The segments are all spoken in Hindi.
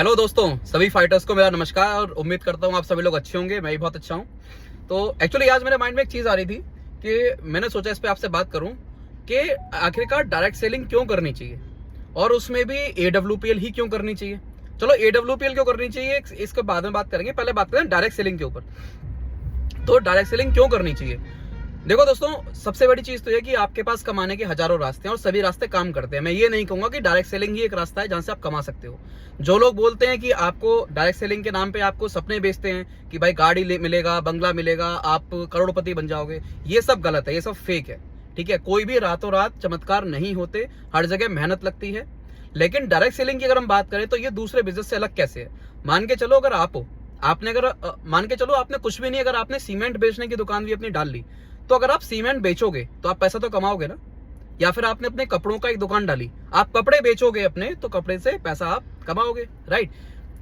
हेलो दोस्तों, सभी फाइटर्स को मेरा नमस्कार और उम्मीद करता हूँ आप सभी लोग अच्छे होंगे। मैं भी बहुत अच्छा हूँ। तो एक्चुअली आज मेरे माइंड में एक चीज़ आ रही थी कि मैंने सोचा इस पे आपसे बात करूँ कि आखिरकार डायरेक्ट सेलिंग क्यों करनी चाहिए और उसमें भी AWPL ही क्यों करनी चाहिए। चलो AWPL क्यों करनी चाहिए इसके बाद में बात करेंगे, पहले बात करें डायरेक्ट सेलिंग के ऊपर। तो डायरेक्ट सेलिंग क्यों करनी चाहिए? देखो दोस्तों, सबसे बड़ी चीज तो ये कि आपके पास कमाने के हजारों रास्ते हैं और सभी रास्ते काम करते हैं। मैं ये नहीं कहूंगा कि डायरेक्ट सेलिंग ही एक रास्ता है जहां से आप कमा सकते हो। जो लोग बोलते हैं कि आपको डायरेक्ट सेलिंग के नाम पे आपको सपने बेचते हैं कि भाई गाड़ी मिलेगा, बंगला मिलेगा, आप करोड़पति बन जाओगे, ये सब गलत है, ये सब फेक है। ठीक है, कोई भी रातों रात चमत्कार नहीं होते, हर जगह मेहनत लगती है। लेकिन डायरेक्ट सेलिंग की अगर हम बात करें तो ये दूसरे बिजनेस से अलग कैसे है। मान के चलो अगर मान के चलो आपने कुछ भी नहीं, अगर आपने सीमेंट बेचने की दुकान भी अपनी डाल ली, तो अगर आप सीमेंट बेचोगे तो आप पैसा तो कमाओगे ना। या फिर आपने अपने कपड़ों का एक दुकान डाली, आप कपड़े बेचोगे अपने, तो कपड़े से पैसा आप कमाओगे, राइट।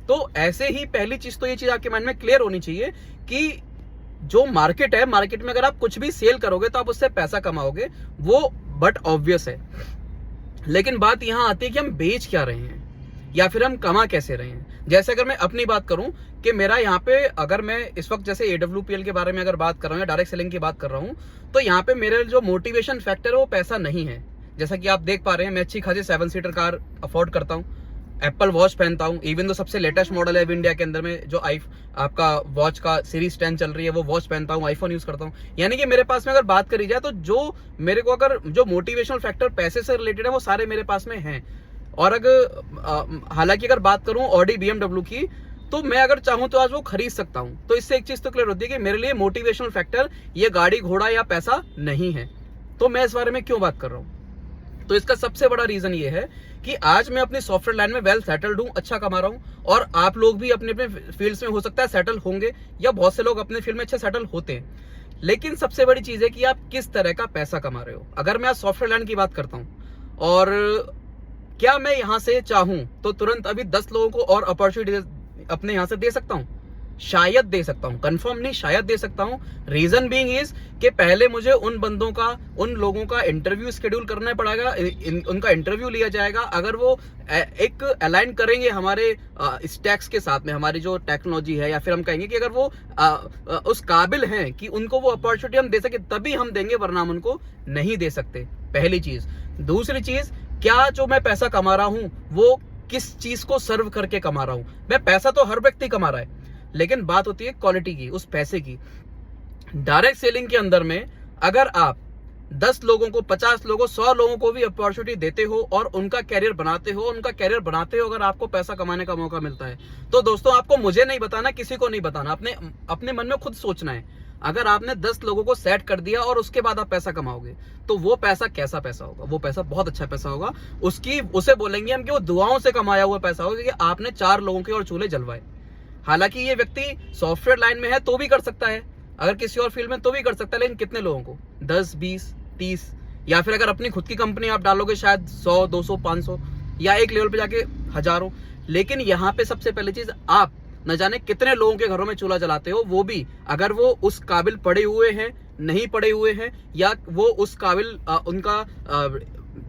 तो ऐसे ही पहली चीज तो ये चीज आपके माइंड में क्लियर होनी चाहिए कि जो मार्केट है, मार्केट में अगर आप कुछ भी सेल करोगे तो आप उससे पैसा कमाओगे, वो बट ऑब्वियस है। लेकिन बात यहां आती है कि हम बेच क्या रहे हैं या फिर हम कमा कैसे रहे हैं। जैसे अगर मैं अपनी बात करूं कि मेरा यहाँ पे, अगर मैं इस वक्त जैसे AWPL के बारे में अगर बात कर रहा हूँ या डायरेक्ट सेलिंग की बात कर रहा हूँ, तो यहाँ पे मेरे जो मोटिवेशन फैक्टर है वो पैसा नहीं है। जैसा कि आप देख पा रहे हैं, मैं अच्छी खासी 7 सीटर कार अफोर्ड करता हूँ, एप्पल वॉच पहनता हूँ। इवन तो सबसे लेटेस्ट मॉडल है इंडिया के अंदर में जो आपका वॉच का सीरीज 10 चल रही है, वो वॉच पहनता हूँ, आईफोन यूज करता हूँ। यानी कि मेरे पास में अगर बात करी जाए तो जो मेरे को अगर जो मोटिवेशनल फैक्टर पैसे से रिलेटेड है वो सारे मेरे पास में हैं। और अगर हालांकि अगर बात करूं ऑडी BMW की, तो मैं अगर चाहूं तो आज वो खरीद सकता हूं। तो इससे एक चीज तो क्लियर होती है कि मेरे लिए मोटिवेशनल फैक्टर ये गाड़ी घोड़ा या पैसा नहीं है। तो मैं इस बारे में क्यों बात कर रहा हूं? तो इसका सबसे बड़ा रीजन ये है कि आज मैं अपनी सॉफ्टवेयर लाइन में वेल सेटल्ड हूं, अच्छा कमा रहा हूं, और आप लोग भी अपने अपने फील्ड्स में हो सकता है सेटल होंगे, या बहुत से लोग अपने फील्ड में अच्छे सेटल होते हैं। लेकिन सबसे बड़ी चीज है कि आप किस तरह का पैसा कमा रहे हो। अगर मैं आज सॉफ्टवेयर लाइन की बात करता हूं, और क्या मैं यहां से चाहूं तो तुरंत अभी 10 लोगों को और अपॉर्चुनिटी अपने यहां से दे सकता हूं? शायद दे सकता हूं, कंफर्म नहीं, शायद दे सकता हूं। रीजन बीइंग इज कि पहले मुझे उन लोगों का इंटरव्यू शेड्यूल करना पड़ेगा, उनका इंटरव्यू लिया जाएगा। अगर वो एक अलाइन करेंगे हमारे स्टैक्स के साथ में, हमारी जो टेक्नोलॉजी है, या फिर हम कहेंगे कि अगर वो उस काबिल हैं कि उनको वो अपॉर्चुनिटी हम दे सके, तभी हम देंगे, वरना हम उनको नहीं दे सकते। पहली चीज। दूसरी चीज, क्या जो मैं पैसा कमा रहा हूं वो किस चीज को सर्व करके कमा रहा हूं। मैं पैसा तो हर व्यक्ति कमा रहा है, लेकिन बात होती है क्वालिटी की, उस पैसे की। डायरेक्ट सेलिंग के अंदर में अगर आप 10 लोगों को, 50 लोगों, 100 लोगों को भी अपॉर्चुनिटी देते हो और उनका कैरियर बनाते हो, अगर आपको पैसा कमाने का मौका मिलता है, तो दोस्तों आपको मुझे नहीं बताना, किसी को नहीं बताना, अपने मन में खुद सोचना है। अगर आपने 10 लोगों को सेट कर दिया और उसके बाद आप पैसा कमाओगे, तो वो पैसा कैसा पैसा होगा? वो पैसा बहुत अच्छा पैसा होगा। उसे बोलेंगे हम कि वो दुआओं से कमाया हुआ पैसा होगा, क्योंकि आपने 4 लोगों के और चूल्हे जलवाए। हालांकि ये व्यक्ति सॉफ्टवेयर लाइन में है तो भी कर सकता है, अगर किसी और फील्ड में तो भी कर सकता है, लेकिन कितने लोगों को? 10, 20, 30, या फिर अगर अपनी खुद की कंपनी आप डालोगे शायद 100, 200, 500, या एक लेवल पे जाके हजारों। लेकिन यहाँ पे सबसे पहली चीज, आप न जाने कितने लोगों के घरों में चूल्हा जलाते हो, वो भी अगर वो उस काबिल पड़े हुए हैं, नहीं पड़े हुए हैं, या वो उस काबिल उनका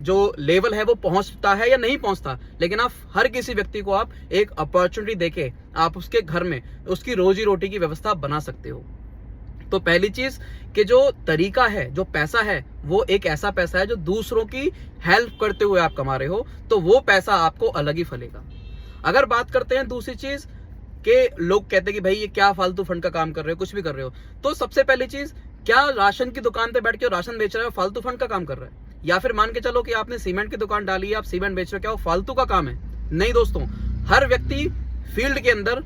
जो लेवल है वो पहुंचता है या नहीं पहुंचता, लेकिन आप हर किसी व्यक्ति को आप एक अपॉर्चुनिटी देके आप उसके घर में उसकी रोजी रोटी की व्यवस्था बना सकते हो। तो पहली चीज कि जो तरीका है, जो पैसा है, वो एक ऐसा पैसा है जो दूसरों की हेल्प करते हुए आप कमा रहे हो, तो वो पैसा आपको अलग ही फलेगा। अगर बात करते हैं दूसरी चीज कि लोग कहते हैं कि भाई ये क्या फालतू फंड का काम कर रहे हो, कुछ भी कर रहे हो, तो सबसे पहली चीज, क्या राशन की दुकान पे बैठ के राशन बेच रहे हो फालतू फंड का काम कर रहा है? या फिर मान के चलो कि आपने सीमेंट की दुकान डाली है, आप सीमेंट बेच रहे हो, क्या वो फालतू का काम है? नहीं दोस्तों, हर व्यक्ति फील्ड के अंदर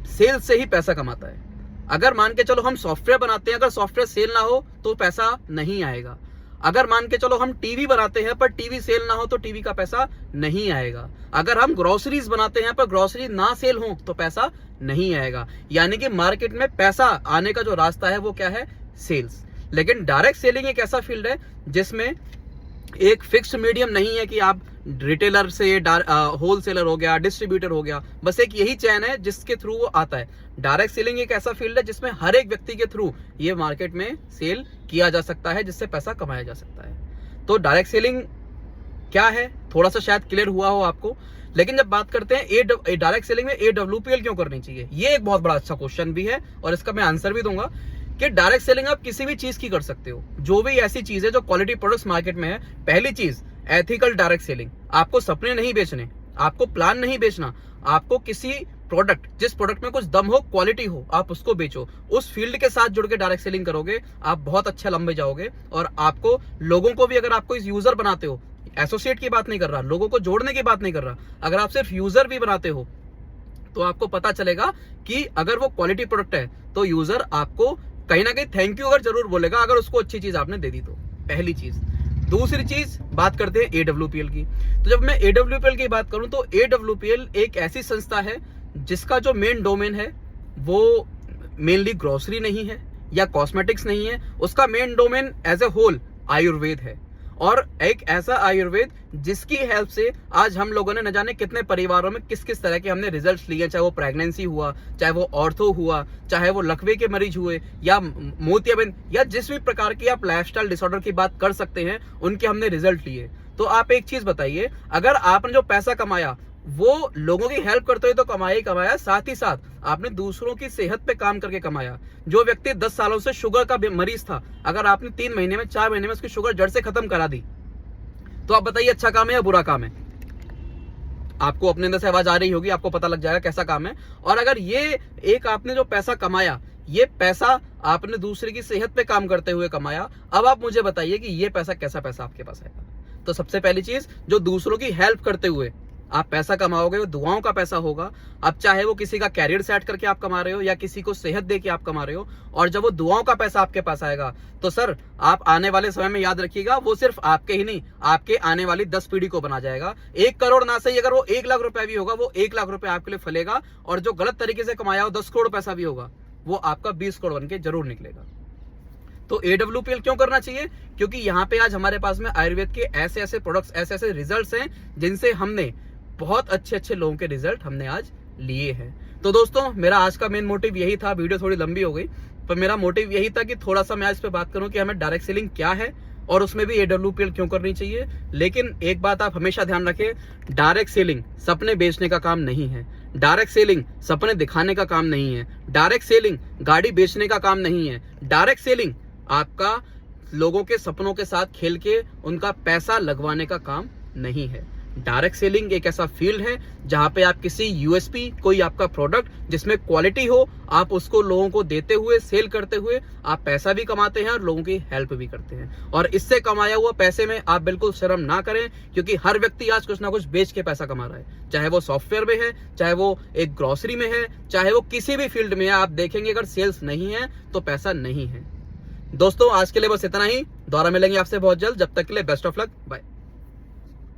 सेल से ही पैसा कमाता है। अगर मान के चलो हम सॉफ्टवेयर बनाते हैं, अगर सॉफ्टवेयर सेल ना हो तो पैसा नहीं आएगा। अगर मान के चलो हम टीवी बनाते हैं पर टीवी सेल ना हो तो टीवी का पैसा नहीं आएगा। अगर हम ग्रोसरीज बनाते हैं पर ग्रोसरी ना सेल हो तो पैसा नहीं आएगा। यानी कि मार्केट में पैसा आने का जो रास्ता है वो क्या है? सेल्स। लेकिन डायरेक्ट सेलिंग एक ऐसा फील्ड है जिसमें एक फिक्स्ड मीडियम नहीं है कि आप रिटेलर से होलसेलर हो गया, डिस्ट्रीब्यूटर हो गया, बस एक यही चैन है जिसके थ्रू वो आता है। डायरेक्ट सेलिंग एक ऐसा फील्ड है जिसमें हर एक व्यक्ति के थ्रू ये मार्केट में सेल किया जा सकता है, जिससे पैसा कमाया जा सकता है। तो डायरेक्ट सेलिंग क्या है थोड़ा सा शायद क्लियर हुआ हो आपको। लेकिन जब बात करते हैं डायरेक्ट सेलिंग में AWPL क्यों करनी चाहिए, ये एक बहुत बड़ा अच्छा क्वेश्चन भी है और इसका मैं आंसर भी दूंगा कि डायरेक्ट सेलिंग आप किसी भी चीज की कर सकते हो, जो भी ऐसी चीज है जो क्वालिटी प्रोडक्ट्स मार्केट में है। पहली चीज एथिकल डायरेक्ट सेलिंग, आपको सपने नहीं बेचने, आपको प्लान नहीं बेचना, आपको किसी प्रोडक्ट, जिस प्रोडक्ट में कुछ दम हो, क्वालिटी हो, आप उसको बेचो। उस फील्ड के साथ जुड़ के डायरेक्ट सेलिंग करोगे, आप बहुत अच्छा लंबे जाओगे। और आपको लोगों को भी, अगर आपको इस यूजर बनाते हो, एसोसिएट की बात नहीं कर रहा, लोगों को जोड़ने की बात नहीं कर रहा, अगर आप सिर्फ यूजर भी बनाते हो तो आपको पता चलेगा कि अगर वो क्वालिटी प्रोडक्ट है तो यूजर आपको कहीं ना कहीं थैंक यू अगर जरूर बोलेगा, अगर उसको अच्छी चीज आपने दे दी तो। पहली चीज। दूसरी चीज बात करते हैं AWPL की। तो जब मैं AWPL की बात करूं तो AWPL एक ऐसी संस्था है जिसका जो मेन डोमेन है वो मेनली ग्रोसरी नहीं है या कॉस्मेटिक्स नहीं है, उसका main domain as a whole Ayurveda है। और एक ऐसा आयुर्वेद जिसकी हेल्प से आज हम लोगों ने न जाने कितने परिवारों में किस किस तरह के हमने रिजल्ट्स लिए, चाहे वो प्रेगनेंसी हुआ, चाहे वो ऑर्थो हुआ, चाहे वो लकवे के मरीज हुए या मोतियाबिंद, या जिस भी प्रकार की आप लाइफस्टाइल डिसऑर्डर की बात कर सकते हैं, उनके हमने रिजल्ट लिए। तो आप एक चीज बताइए, अगर आपने जो पैसा कमाया वो लोगों की हेल्प करते हुए तो कमाया ही कमाया, साथ ही साथ आपने दूसरों की सेहत पे काम करके कमाया। जो व्यक्ति 10 सालों से शुगर का मरीज था, अगर आपने 3 महीने में, 4 महीने में उसकी शुगर जड़ से खत्म करा दी, तो आप बताइए अच्छा काम है या बुरा काम है? आपको अपने अंदर से आवाज आ रही होगी, आपको पता लग जाएगा कैसा काम है। और अगर ये एक आपने जो पैसा कमाया, ये पैसा आपने दूसरे की सेहत पे काम करते हुए कमाया, अब आप मुझे बताइए कि ये पैसा कैसा पैसा आपके पास आएगा। तो सबसे पहली चीज, जो दूसरों की हेल्प करते हुए आप पैसा कमाओगे वो दुआओं का पैसा होगा। अब चाहे वो किसी का कैरियर सेट करके आप कमा रहे हो या किसी को सेहत दे के आप कमा रहे हो, और जब वो दुआओं का पैसा आपके पास आएगा तो सर आप आने वाले समय में याद रखिएगा, वो सिर्फ आपके ही नहीं, आपके आने वाली 10 पीढ़ी को बना जाएगा। 1 करोड़ ना सही, अगर वो 1 लाख रुपए भी होगा, वो 1 लाख रुपए आपके लिए फलेगा। और जो गलत तरीके से कमाया हो 10 करोड़ पैसा भी होगा, वो आपका 20 करोड़ बन के जरूर निकलेगा। तो AWPL क्यों करना चाहिए? क्योंकि यहाँ पे आज हमारे पास में आयुर्वेद के ऐसे ऐसे प्रोडक्ट्स, ऐसे ऐसे रिजल्ट्स हैं जिनसे हमने बहुत अच्छे अच्छे लोगों के रिजल्ट हमने आज लिए हैं। तो दोस्तों, मेरा आज का मेन मोटिव यही था। वीडियो थोड़ी लंबी हो गई, पर मेरा मोटिव यही था कि थोड़ा सा मैं आज पे बात करूं कि हमें डायरेक्ट सेलिंग क्या है और उसमें भी AWPL क्यों करनी चाहिए। लेकिन एक बात आप हमेशा ध्यान रखें, डायरेक्ट सेलिंग सपने बेचने का काम नहीं है, डायरेक्ट सेलिंग सपने दिखाने का काम नहीं है, डायरेक्ट सेलिंग गाड़ी बेचने का काम नहीं है। डायरेक्ट सेलिंग आपका लोगों के सपनों के साथ खेल के उनका पैसा लगवाने का काम नहीं है। डायरेक्ट सेलिंग एक ऐसा फील्ड है जहां पे आप किसी यूएसपी, कोई आपका प्रोडक्ट जिसमें क्वालिटी हो, आप उसको लोगों को देते हुए, सेल करते हुए आप पैसा भी कमाते हैं और लोगों की हेल्प भी करते हैं। और इससे कमाया हुआ पैसे में आप बिल्कुल शर्म ना करें, क्योंकि हर व्यक्ति आज कुछ ना कुछ बेच के पैसा कमा रहा है, चाहे वो सॉफ्टवेयर में है, चाहे वो एक ग्रोसरी में है, चाहे वो किसी भी फील्ड में है। आप देखेंगे अगर सेल्स नहीं है तो पैसा नहीं है। दोस्तों, आज के लिए बस इतना ही। दोबारा मिलेंगे आपसे बहुत जल्द। जब तक के लिए बेस्ट ऑफ लक, बाय।